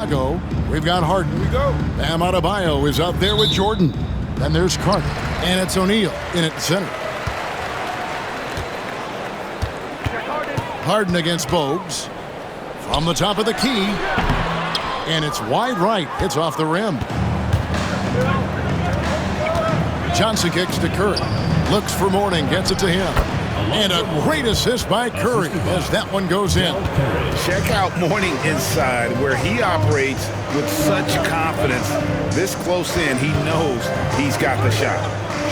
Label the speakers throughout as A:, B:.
A: Chicago, we've got Harden.
B: Here we go.
A: Bam Adebayo is out there with Jordan. Then there's Carter. And it's O'Neal in at center. Harden against Bogues. From the top of the key. And it's wide right. It's off the rim. Johnson kicks to Curry. Looks for Mourning. Gets it to him. And a great assist by Curry as that one goes in.
B: Check out Mourning inside where he operates with such confidence. This close in, he knows he's got the shot.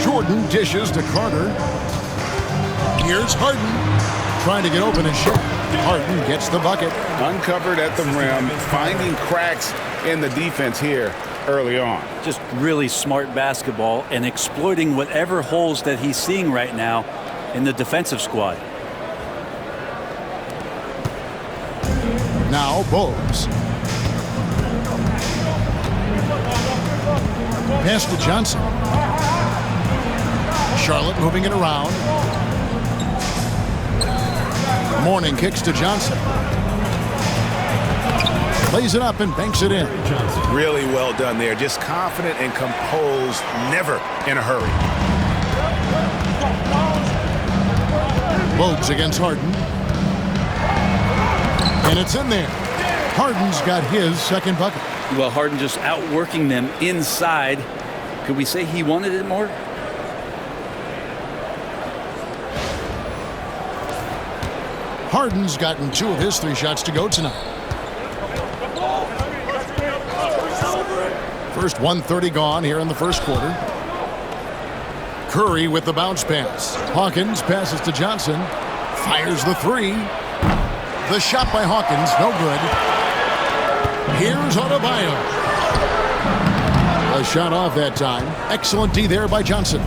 A: Jordan dishes to Carter. Here's Harden trying to get open and shoot. Harden gets the bucket.
B: Uncovered at the rim, finding cracks in the defense here early on.
C: Just really smart basketball and exploiting whatever holes that he's seeing right now in the defensive squad.
A: Now Bogues. Pass to Johnson. Charlotte moving it around. Mourning kicks to Johnson. Plays it up and banks it in.
B: Really well done there. Just confident and composed, never in a hurry.
A: Bogues against Harden. And it's in there. Harden's got his second bucket.
C: Well, Harden just outworking them inside. Could we say he wanted it more?
A: Harden's gotten 2 of his 3 shots to go tonight. First 1:30 gone here in the first quarter. Curry with the bounce pass. Hawkins passes to Johnson. Fires the 3. The shot by Hawkins, no good. Here's Adebayo. A shot off that time. Excellent D there by Johnson.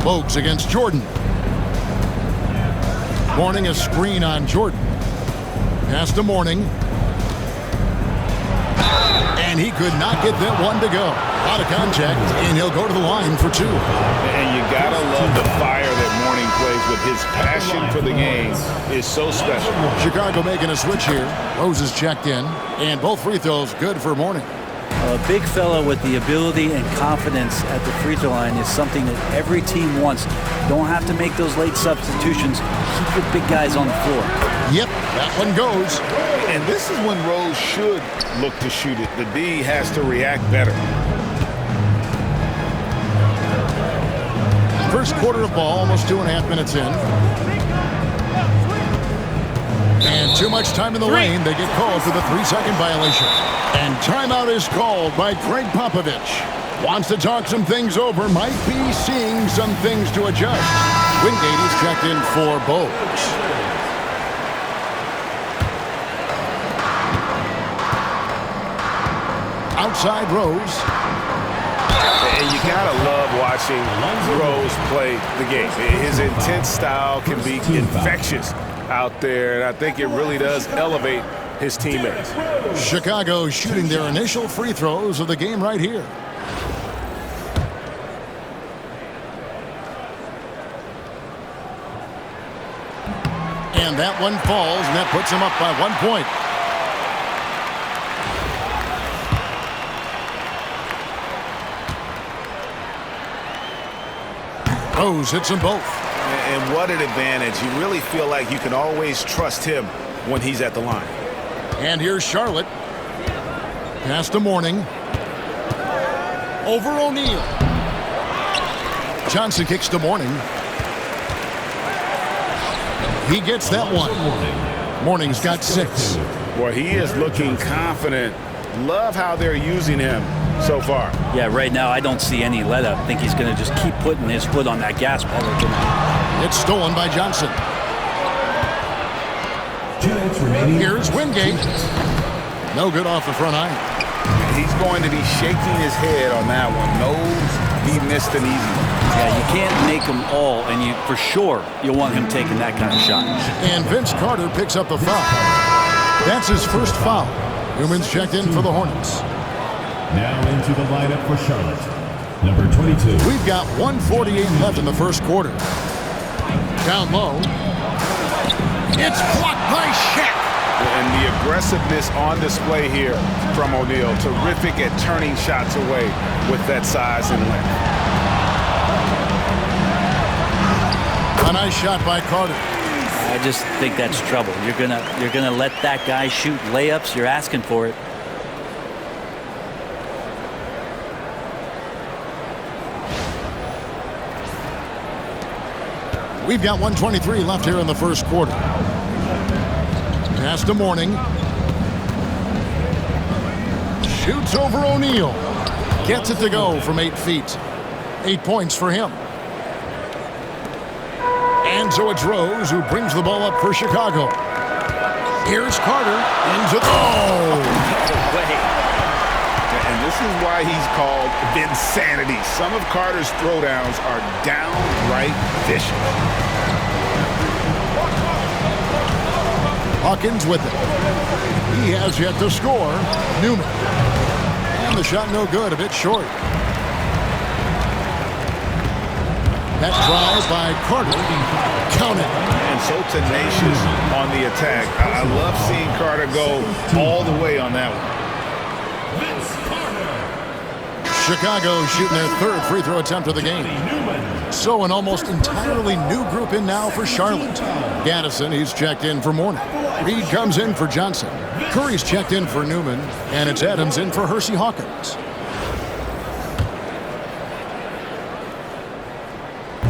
A: Bogues against Jordan. Mourning a screen on Jordan. Pass to Mourning. And he could not get that one to go. Out of contact, and he'll go to the line for 2.
B: And you gotta love the fire that Mourning plays with. His passion for the game is so special.
A: Chicago making a switch here. Rose is checked in, and both free throws good for Mourning.
C: A big fella with the ability and confidence at the free throw line is something that every team wants. Don't have to make those late substitutions. Keep your big guys on the floor.
A: Yep, that one goes.
B: And this is when Rose should look to shoot it. The D has to react better.
A: First quarter of ball, almost 2.5 minutes in. And too much time in the lane. They get called for the 3-second violation. And timeout is called by Greg Popovich. Wants to talk some things over. Might be seeing some things to adjust. Wingate is checked in for Bogues. Outside Rose.
B: And you gotta love watching Rose play the game. His intense style can be infectious out there, and I think it really does elevate his teammates.
A: Chicago shooting their initial free throws of the game right here. And that one falls, and that puts him up by 1 point. Rose hits them both.
B: And what an advantage. You really feel like you can always trust him when he's at the line.
A: And here's Charlotte. Pass to Mourning. Over O'Neal. Johnson kicks to Mourning. He gets that one. Mourning's got 6.
B: Boy, he is looking confident. Love how they're using him so far.
C: Yeah, right now I don't see any let up. I think he's going to just keep putting his foot on that gas pedal tonight.
A: It's stolen by Johnson. Here's Wingate. No good off the front iron.
B: He's going to be shaking his head on that one. Knows he missed an easy one.
C: Yeah, you can't make them all, and you for sure you'll want him taking that kind of shot.
A: And Vince Carter picks up the foul. That's his first foul. Newman's checked in for the Hornets.
D: Now into the lineup for Charlotte, number 22.
A: We've got 1:48 left in the first quarter. Down low. It's blocked by Shaq.
B: And the aggressiveness on display here from O'Neal. Terrific at turning shots away with that size and length.
A: A nice shot by Carter.
C: I just think that's trouble. You're gonna let that guy shoot layups. You're asking for it.
A: We've got 1:23 left here in the first quarter. Pass to Mourning. Shoots over O'Neal. Gets it to go from 8 feet. 8 points for him. And so it's Rose who brings the ball up for Chicago. Here's Carter into the... Oh!
B: And this is why he's called Vinsanity. Some of Carter's throwdowns are downright vicious.
A: Hawkins with it. He has yet to score. Newman. And the shot no good, a bit short. That drive by Carter. Count it.
B: And so tenacious on the attack. I love seeing Carter go all the way on that one.
A: Chicago shooting their third free throw attempt of the game. So an almost entirely new group in now for Charlotte. Gaddison, he's checked in for Mourning. Reed comes in for Johnson. Curry's checked in for Newman. And it's Adams in for Hersey Hawkins.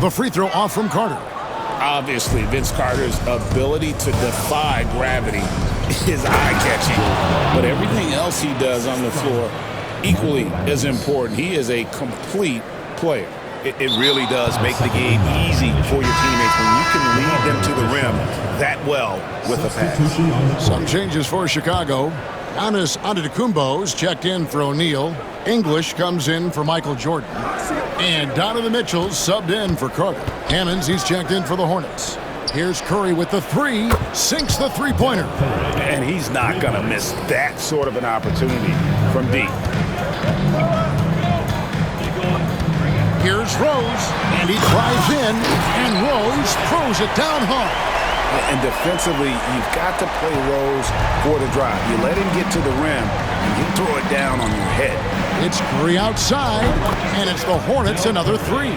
A: The free throw off from Carter.
E: Obviously, Vince Carter's ability to defy gravity is eye-catching. But everything else he does on the floor equally as important. He is a complete player.
B: It really does make the game easy for your teammates when you can lead them to the rim that well with a pass.
A: Some changes for Chicago. Giannis Antetokounmpo's checked in for O'Neal. English comes in for Michael Jordan. And Donovan Mitchell's subbed in for Carter. Hammonds, he's checked in for the Hornets. Here's Curry with the three. Sinks the three-pointer.
B: And he's not going to miss that sort of an opportunity from deep.
A: Here's Rose, and he drives in, and Rose throws it down hard.
B: And defensively, you've got to play Rose for the drive. You let him get to the rim, and you throw it down on your head.
A: It's Curry outside, and it's the Hornets another three.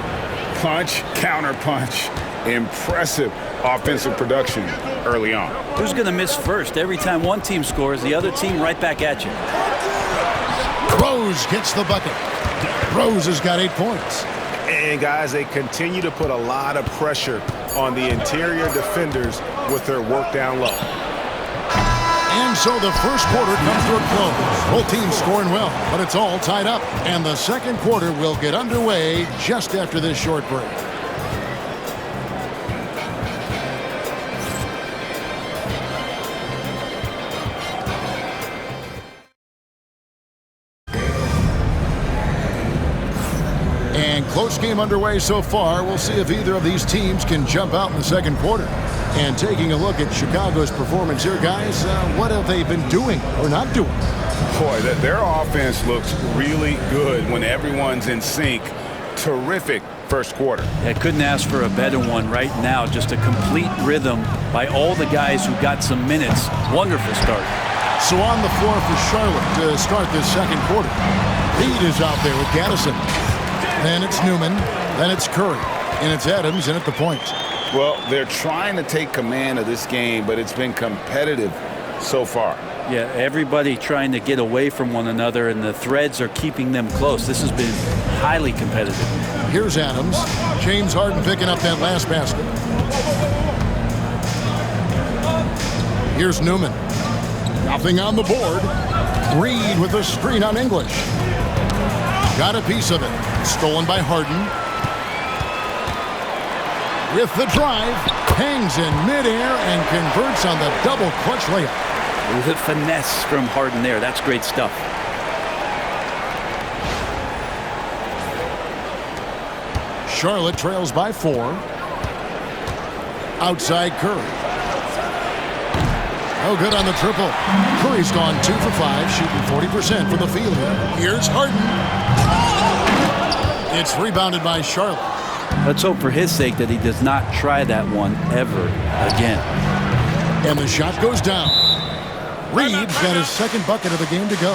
B: Punch, counter punch. Impressive offensive production early on.
C: Who's going to miss first? Every time one team scores, the other team right back at you.
A: Rose gets the bucket. Rose has got 8 points.
B: And guys, they continue to put a lot of pressure on the interior defenders with their work down low.
A: And so the first quarter comes to a close. Both teams scoring well, but it's all tied up. And the second quarter will get underway just after this short break. Close game underway so far. We'll see if either of these teams can jump out in the second quarter. And taking a look at Chicago's performance here, guys, what have they been doing or not doing?
B: Boy, their offense looks really good when everyone's in sync. Terrific first quarter.
C: I couldn't ask for a better one right now. Just a complete rhythm by all the guys who got some minutes. Wonderful start.
A: So on the floor for Charlotte to start this second quarter. Reed is out there with Gaddison. Then it's Newman, then it's Curry, and it's Adams in at the point.
B: Well, they're trying to take command of this game, but it's been competitive so far.
C: Yeah, everybody trying to get away from one another, and the threads are keeping them close. This has been highly competitive.
A: Here's Adams. James Harden picking up that last basket. Here's Newman. Nothing on the board. Reed with a screen on English. Got a piece of it. Stolen by Harden. With the drive, hangs in midair and converts on the double clutch layup.
C: The finesse from Harden there. That's great stuff.
A: Charlotte trails by 4. Outside Curry. Oh, good on the triple. Curry's gone 2 for 5, shooting 40% from the field. Here's Harden. It's rebounded by Charlotte.
C: Let's hope for his sake that he does not try that one ever again.
A: And the shot goes down. Reed's got his second bucket of the game to go.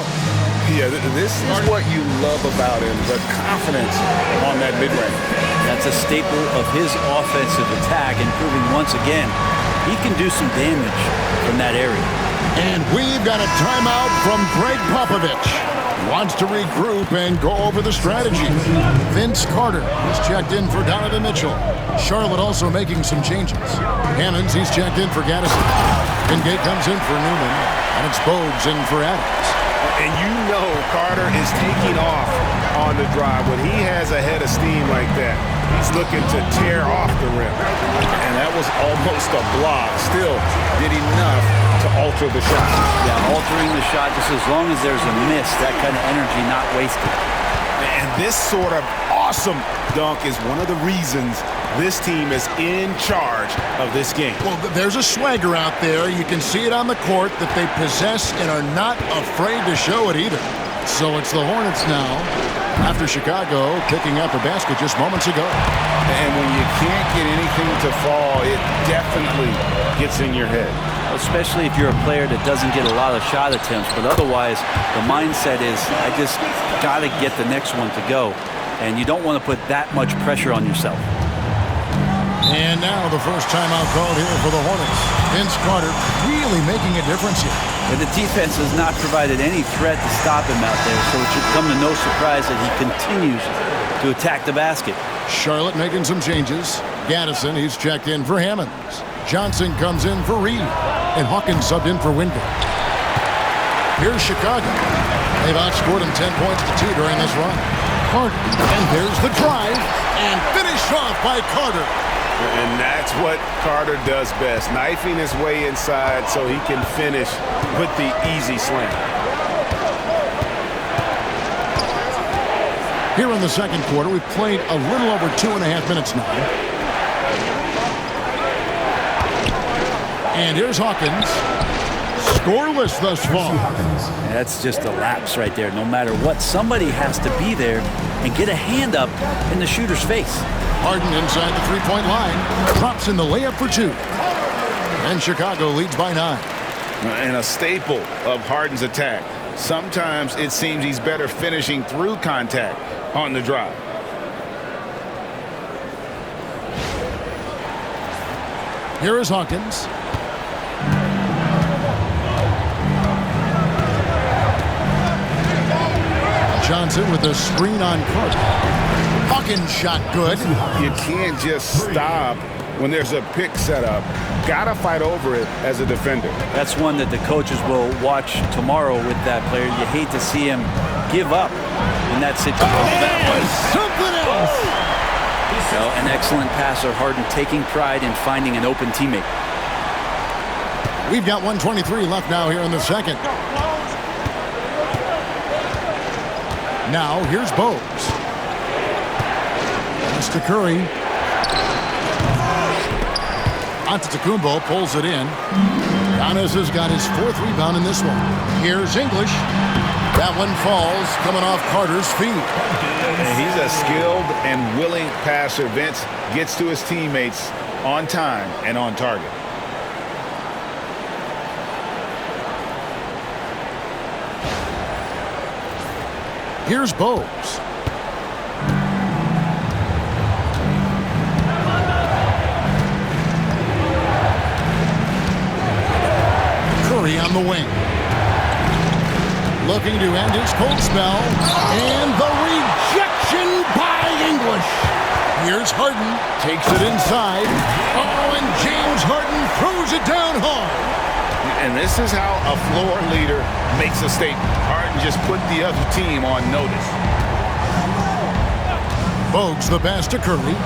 E: Yeah, this is what you love about him, the confidence on that mid-range.
C: That's a staple of his offensive attack, and proving once again he can do some damage from that area.
A: And we've got a timeout from Greg Popovich. Wants to regroup and go over the strategy. Vince Carter is checked in for Donovan Mitchell. Charlotte also making some changes. Hammonds, he's checked in for Gaddison. Wingate comes in for Newman. And it's Bogues in for Adams.
B: And you know Carter is taking off on the drive. When he has a head of steam like that, he's looking to tear off the rim.
E: And that was almost a block. Still did enough to alter the shot.
C: Yeah, altering the shot just as long as there's a miss, that kind of energy not wasted.
B: And this sort of awesome dunk is one of the reasons this team is in charge of this game.
A: Well, there's a swagger out there. You can see it on the court that they possess and are not afraid to show it either. So it's the Hornets now, after Chicago picking up a basket just moments ago.
E: And when you can't get anything to fall, it definitely gets in your head.
C: Especially if you're a player that doesn't get a lot of shot attempts, but otherwise the mindset is, I just got to get the next one to go. And you don't want to put that much pressure on yourself.
A: And now the first timeout called here for the Hornets. Vince Carter really making a difference here.
C: And the defense has not provided any threat to stop him out there, so it should come to no surprise that he continues to attack the basket.
A: Charlotte making some changes. Gaddison, he's checked in for Hammonds. Johnson comes in for Reed. And Hawkins subbed in for Wingate. Here's Chicago. They've outscored him 10 points to 2 during this run. Carter, and there's the drive, and finished off by Carter.
B: And that's what Carter does best, knifing his way inside so he can finish with the easy slam.
A: Here in the second quarter, we've played a little over 2.5 minutes now. And here's Hawkins. Scoreless thus far.
C: That's just a lapse right there. No matter what, somebody has to be there and get a hand up in the shooter's face.
A: Harden inside the three-point line. Drops in the layup for 2. And Chicago leads by 9.
E: And a staple of Harden's attack. Sometimes it seems he's better finishing through contact on the drive.
A: Here is Hawkins. Johnson with a screen on Carter. Hawkins shot good.
E: You can't just stop when there's a pick set up. Gotta fight over it as a defender.
C: That's one that the coaches will watch tomorrow with that player. You hate to see him give up in that situation.
A: That was something else.
C: So, an excellent passer, Harden taking pride in finding an open teammate.
A: We've got 1:23 left now here in the second. Now, here's Bogues. Pass to Curry. Antetokounmpo pulls it in. Giannis has got his 4th rebound in this one. Here's English. That one falls, coming off Carter's feet.
E: And he's a skilled and willing passer. Vince gets to his teammates on time and on target.
A: Here's Bogues. Curry on the wing. Looking to end his cold spell. And the rejection by English. Here's Harden. Takes it inside. Oh, and James Harden throws it down hard.
E: And this is how a floor leader makes a statement. Harden just put the other team on notice.
A: Bogues the pass to Curry.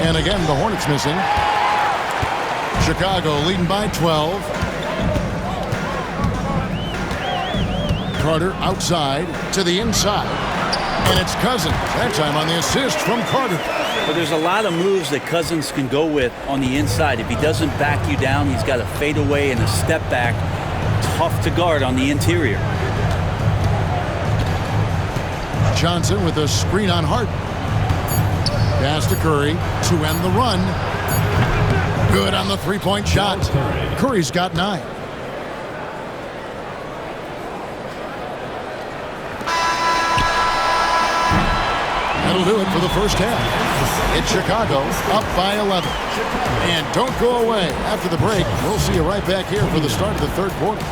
A: And again, the Hornets missing. Chicago leading by 12. Carter outside to the inside. And it's Cousins. That time on the assist from Carter.
C: But there's a lot of moves that Cousins can go with on the inside. If he doesn't back you down, he's got a fadeaway and a step back. Tough to guard on the interior.
A: Johnson with a screen on Harden. Pass to Curry to end the run. Good on the three-point shot. Curry's got 9. That'll do it for the first half. It's Chicago up by 11. And don't go away. After the break, we'll see you right back here for the start of the third quarter.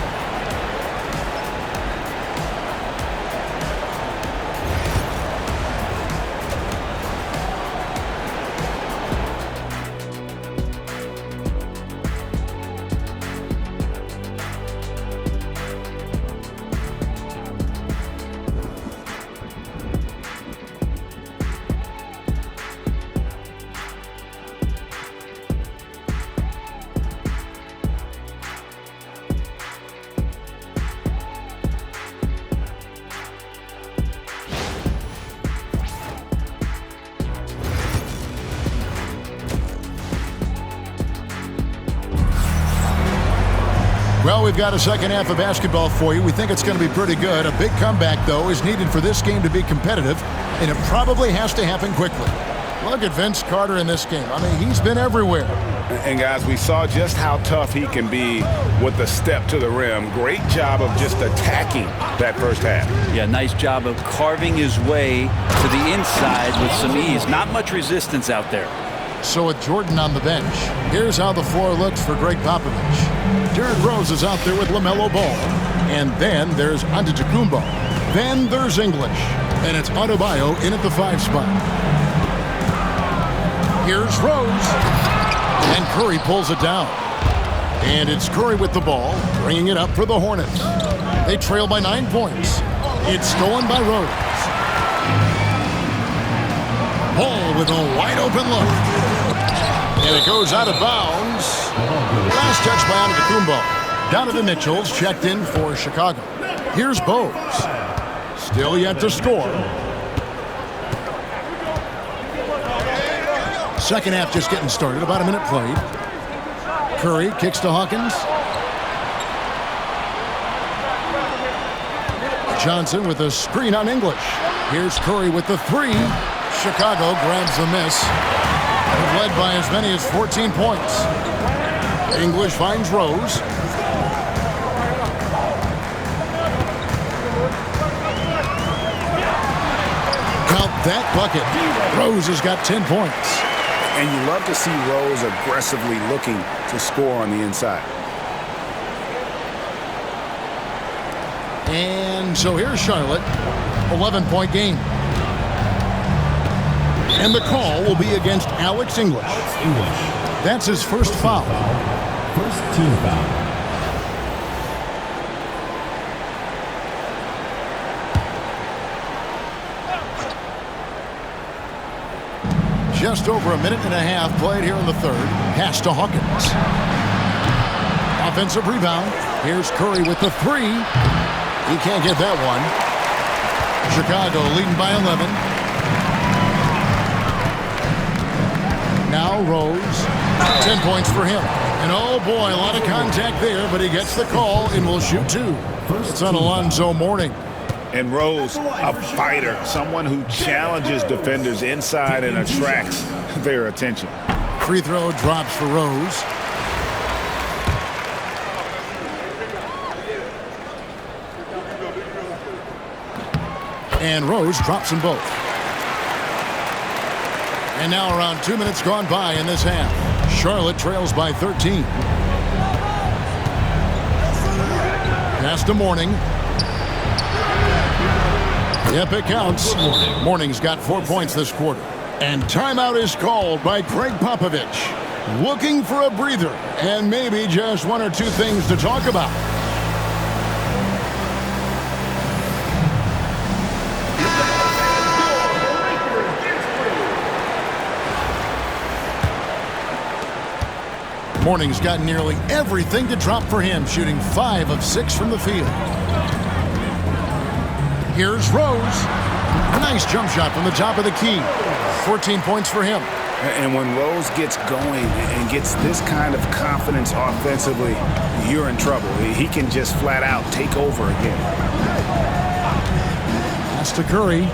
A: Well, we've got a second half of basketball for you. We think it's going to be pretty good. A big comeback, though, is needed for this game to be competitive, and it probably has to happen quickly. Look at Vince Carter in this game. I mean, he's been everywhere.
B: And, guys, we saw just how tough he can be with the step to the rim. Great job of just attacking that first half.
C: Yeah, nice job of carving his way to the inside with some ease. Not much resistance out there.
A: So with Jordan on the bench, here's how the floor looks for Greg Popovich. Derrick Rose is out there with LaMelo Ball. And then there's Antetokounmpo. Then there's English. And it's Adebayo in at the 5 spot. Here's Rose. And Curry pulls it down. And it's Curry with the ball, bringing it up for the Hornets. They trail by 9 points. It's stolen by Rose. Ball with a wide open look. And it goes out of bounds. Last touch by Antetokounmpo. Donovan Mitchell's checked in for Chicago. Here's Bose. Still yet to score. Second half just getting started. About a minute played. Curry kicks to Hawkins. Johnson with a screen on English. Here's Curry with the 3. Chicago grabs the miss. They've led by as many as 14 points. English finds Rose. Count that bucket. Rose has got 10 points.
B: And you love to see Rose aggressively looking to score on the inside.
A: And so here's Charlotte. 11-point game. And the call will be against Alex English. That's his first foul.
D: First team foul.
A: Just over a minute and a half played here in the third. Pass to Hawkins. Offensive rebound. Here's Curry with the 3. He can't get that one. Chicago leading by 11. Now Rose, 10 points for him. And oh boy, a lot of contact there, but he gets the call and will shoot 2. It's on Alonzo Mourning.
B: And Rose, a fighter, someone who challenges defenders inside and attracts their attention.
A: Free throw drops for Rose. And Rose drops them both. And now around 2 minutes gone by in this half. Charlotte trails by 13. Pass to Mourning. Yep, it counts. Mourning's got 4 points this quarter. And timeout is called by Greg Popovich. Looking for a breather and maybe just 1 or 2 things to talk about. Mourning's got nearly everything to drop for him, shooting 5 of 6 from the field. Here's Rose. Nice jump shot from the top of the key. 14 points for him.
B: And when Rose gets going and gets this kind of confidence offensively, you're in trouble. He can just flat out take over again.
A: Pass to Curry.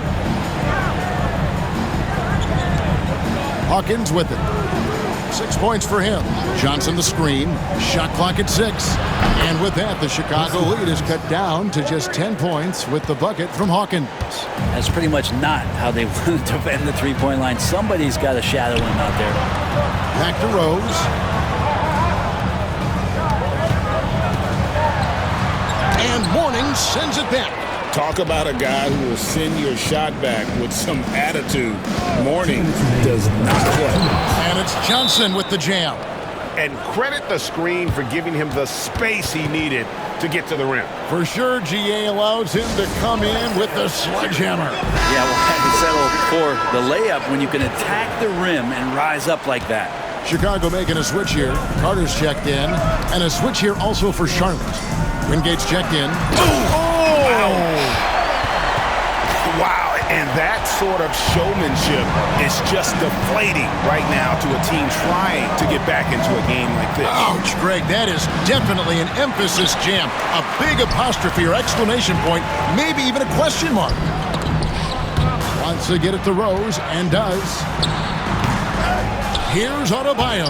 A: Hawkins with it. 6 points for him. Johnson the screen. Shot clock at 6. And with that, the Chicago lead is cut down to just 10 points with the bucket from Hawkins.
C: That's pretty much not how they want to defend the three-point line. Somebody's got to shadow him out there.
A: Back to Rose. And Mourning sends it back.
E: Talk about a guy who will send your shot back with some attitude. Mourning does not play.
A: And it's Johnson with the jam.
B: And credit the screen for giving him the space he needed to get to the rim.
A: For sure, GA allows him to come in with the sledgehammer.
C: Yeah, we'll have to settle for the layup when you can attack the rim and rise up like that.
A: Chicago making a switch here. Carter's checked in. And a switch here also for Charlotte. Wingate's checked in.
B: Wow, and that sort of showmanship is just deflating right now to a team trying to get back into a game like this.
A: Ouch, Greg, that is definitely an emphasis jam. A big apostrophe or exclamation point, maybe even a question mark. Wants to get it to Rose, and does. Here's Adebayo,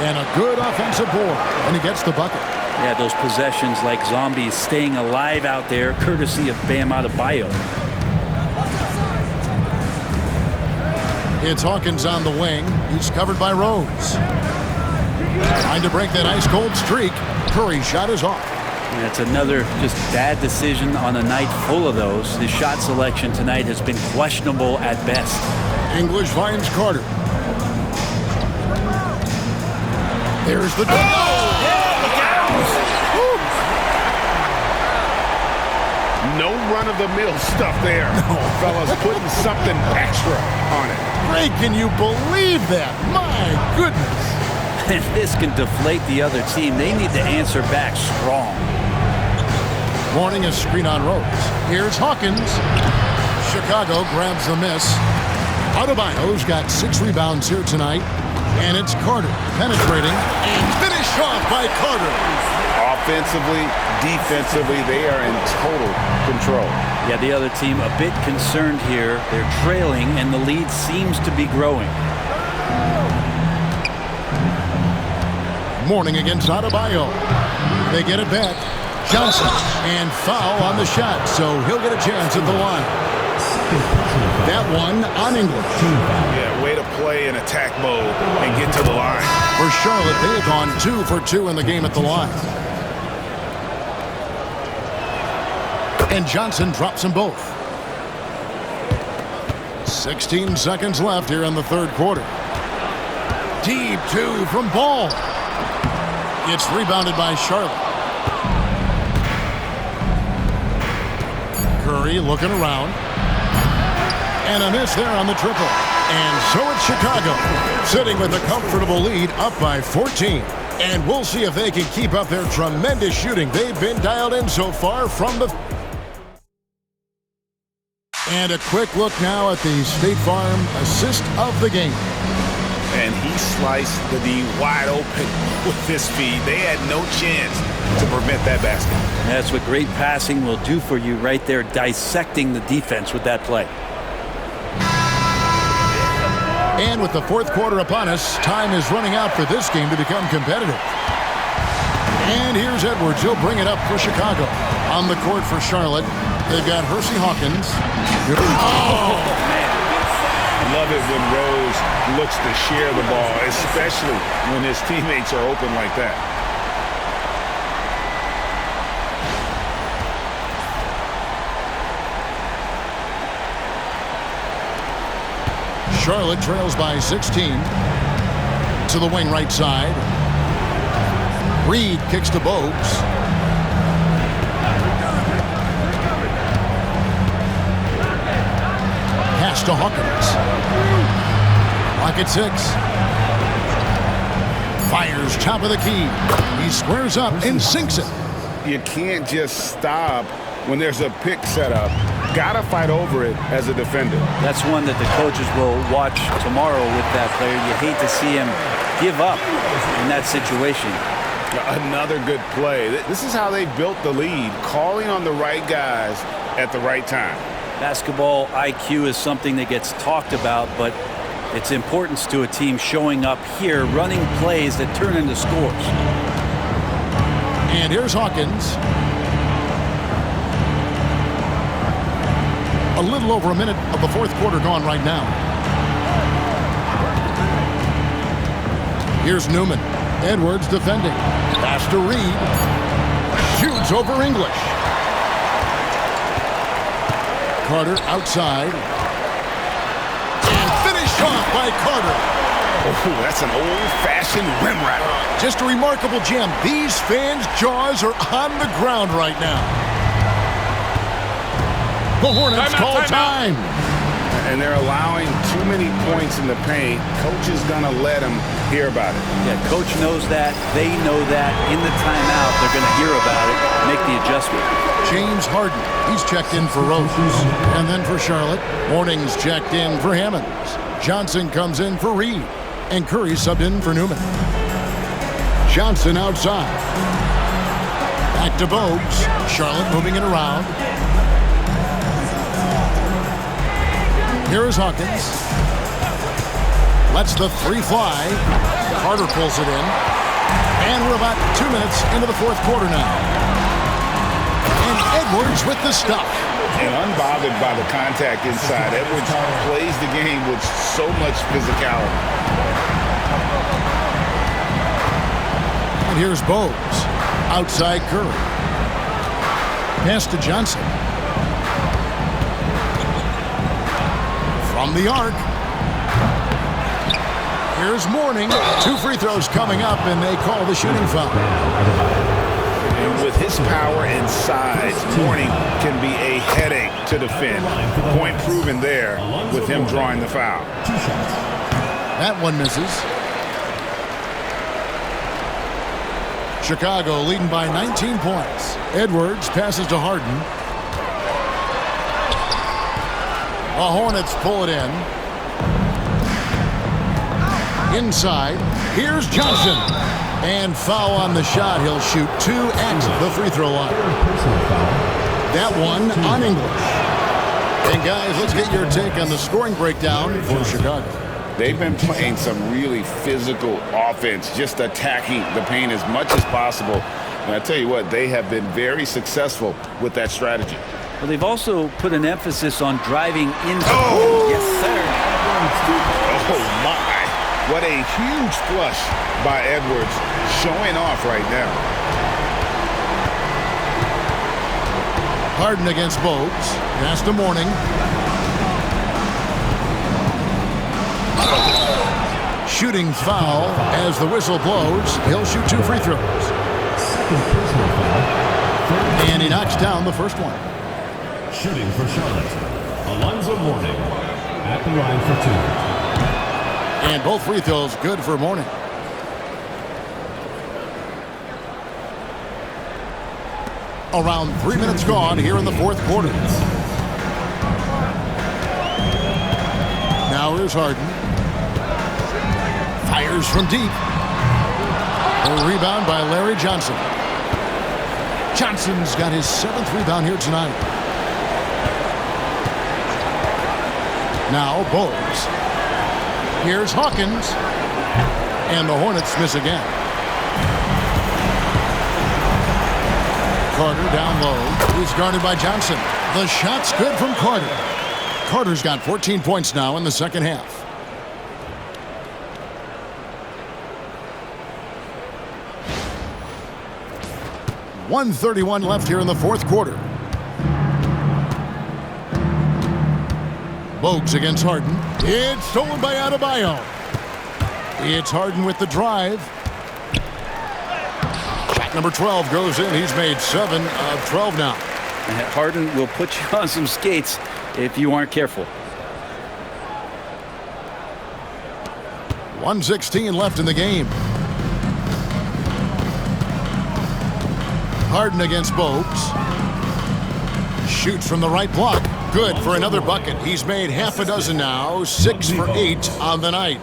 A: and a good offensive board, and he gets the bucket.
C: Yeah, those possessions like zombies staying alive out there, courtesy of Bam Adebayo.
A: It's Hawkins on the wing. He's covered by Rose. Trying to break that ice-cold streak. Curry's shot is off.
C: That's another just bad decision on a night full of those. His shot selection tonight has been questionable at best.
A: English finds Carter. There's the
B: No run-of-the-mill stuff there. No. Fellas putting something extra on it.
A: Greg, can you believe that? My goodness.
C: If this can deflate the other team, they need to answer back strong.
A: Mourning a screen on Rose. Here's Hawkins. Chicago grabs the miss. Adebayo's got 6 rebounds here tonight. And it's Carter penetrating and finished off by Carter.
B: Offensively, defensively, they are in total control.
C: Yeah, the other team a bit concerned here. They're trailing, and the lead seems to be growing.
A: Mourning against Adebayo. They get it back. Johnson, and foul on the shot, so he'll get a chance at the line. That one on English.
B: Yeah, way to play in attack mode and get to the line.
A: For Charlotte, they have gone 2 for 2 in the game at the line. And Johnson drops them both. 16 seconds left here in the third quarter. Deep 2 from Ball. It's rebounded by Charlotte. Curry looking around. And a miss there on the triple. And so it's Chicago, sitting with a comfortable lead up by 14. And we'll see if they can keep up their tremendous shooting. They've been dialed in so far from the... And a quick look now at the State Farm assist of the game.
B: And he sliced the D wide open with his feed. They had no chance to prevent that basket.
C: That's what great passing will do for you right there, dissecting the defense with that play.
A: And with the fourth quarter upon us, time is running out for this game to become competitive. And here's Edwards. He'll bring it up for Chicago. On the court for Charlotte, they've got Hersey Hawkins. Oh,
B: man. Love it when Rose looks to share the ball, especially when his teammates are open like that.
A: Charlotte trails by 16. To the wing right side. Reed kicks to Bogues. Pass to Hawkins. Clock at 6. Fires top of the key. He squares up and sinks it.
B: You can't just stop when there's a pick set up. Gotta fight over it as a defender.
C: That's one that the coaches will watch tomorrow with that player. You hate to see him give up in that situation.
B: Another good play. This is how they built the lead, calling on the right guys at the right time.
C: Basketball IQ is something that gets talked about, but It's importance to a team showing up here, running plays that turn into scores.
A: And here's Hawkins. A little over a minute of the fourth quarter gone right now. Here's Newman. Edwards defending. Pass to Reed. Shoots over English. Carter outside. And finished off by Carter.
B: Oh, that's an old-fashioned rim wrap.
A: Just a remarkable gem. These fans' jaws are on the ground right now. The Hornets call time.
B: And they're allowing too many points in the paint. Coach is going to let them hear about it.
C: Yeah, coach knows that. They know that. In the timeout, they're going to hear about it, make the adjustment.
A: James Harden, he's checked in for Rose. And then for Charlotte, Morning's checked in for Hammonds. Johnson comes in for Reed. And Curry subbed in for Newman. Johnson outside. Back to Bogues. Charlotte moving it around. Here is Hawkins. Lets the three fly. Carter pulls it in. And we're about 2 minutes into the fourth quarter now. And Edwards with the stop.
E: And unbothered by the contact inside, Edwards plays the game with so much physicality.
A: And here's Bogues. Outside Curry. Pass to Johnson. From the arc. Here's Mourning. 2 free throws coming up, and they call the shooting foul.
E: And with his power and size, Mourning can be a headache to defend. Point proven there with him drawing the foul.
A: That one misses. Chicago leading by 19 points. Edwards passes to Harden. The Hornets pull it in. Inside. Here's Johnson. And foul on the shot. He'll shoot 2 at the free throw line. That one on English. And guys, let's get your take on the scoring breakdown for Chicago.
E: They've been playing some really physical offense, just attacking the paint as much as possible. And I tell you what, they have been very successful with that strategy.
C: Well, they've also put an emphasis on driving into. Oh, yes, sir.
E: Oh, my. What a huge flush by Edwards, showing off right now.
A: Harden against Bogues. Pass to Mourning. Shooting foul as the whistle blows. He'll shoot 2 free throws. And he knocks down the first one.
D: Shooting for Charlotte, Alonzo Mourning at the line for 2.
A: And both free throws good for Mourning. Around 3 minutes gone here in the fourth quarter. Now here's Harden. Fires from deep. A rebound by Larry Johnson. Johnson's got his 7th rebound here tonight. Now Bogues. Here's Hawkins. And the Hornets miss again. Carter down low. He's guarded by Johnson. The shot's good from Carter. Carter's got 14 points now in the second half. .131 left here in the fourth quarter. Bogues against Harden. It's stolen by Adebayo. It's Harden with the drive. Shot number 12 goes in. He's made 7 of 12 now.
C: Harden will put you on some skates if you aren't careful.
A: 1:16 left in the game. Harden against Bogues. Shoots from the right block. Good for another bucket. He's made half a dozen now. 6 for 8 on the night.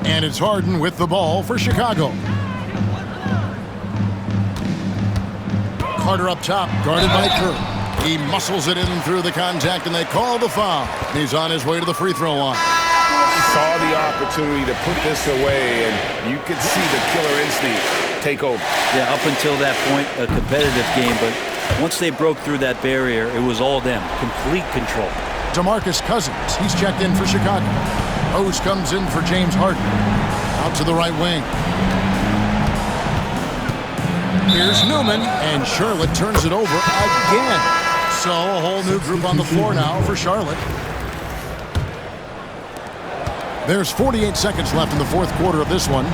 A: And it's Harden with the ball for Chicago. Carter up top, guarded by Curry. He muscles it in through the contact, and they call the foul. He's on his way to the free throw line.
E: saw the opportunity to put this away, and you could see the killer instinct take over.
C: Yeah, up until that point, a competitive game, but once they broke through that barrier, it was all them. Complete control.
A: DeMarcus Cousins, he's checked in for Chicago. Rose comes in for James Harden. Out to the right wing. Here's Newman, and Charlotte turns it over again. So a whole new group on the floor now for Charlotte. There's 48 seconds left in the fourth quarter of this one.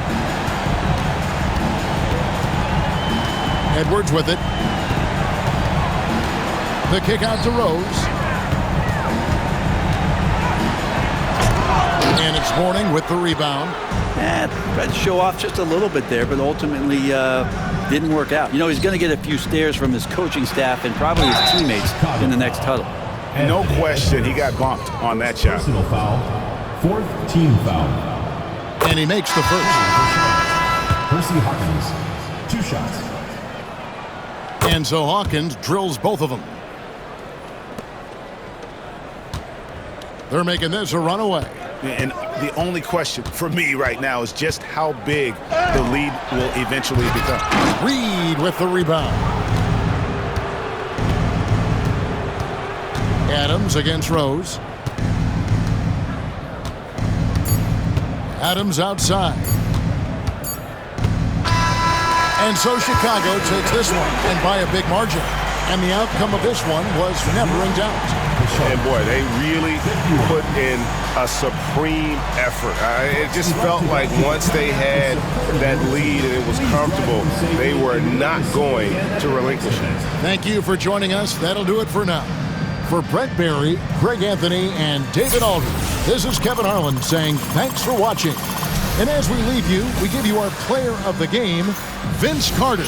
A: Edwards with it. The kick out to Rose. And it's Mourning with the rebound.
C: Tried to show off just a little bit there, but ultimately didn't work out. You know, he's going to get a few stares from his coaching staff and probably his teammates in the next huddle.
E: No question, he got bumped on that shot.
D: Personal foul. Fourth team foul.
A: And he makes the first.
D: Percy Hawkins. 2 shots.
A: And so Hawkins drills both of them. They're making this a runaway.
E: And the only question for me right now is just how big the lead will eventually become.
A: Reed with the rebound. Adams against Rose. Adams outside. And so Chicago takes this one, and by a big margin. And the outcome of this one was never in doubt.
B: And boy, they really put in a supreme effort. It just felt like once they had that lead and it was comfortable, they were not going to relinquish it.
A: Thank you for joining us. That'll do it for now. For Brent Barry, Greg Anthony, and David Aldridge, this is Kevin Harlan saying thanks for watching. And as we leave you, we give you our player of the game, Vince Carter.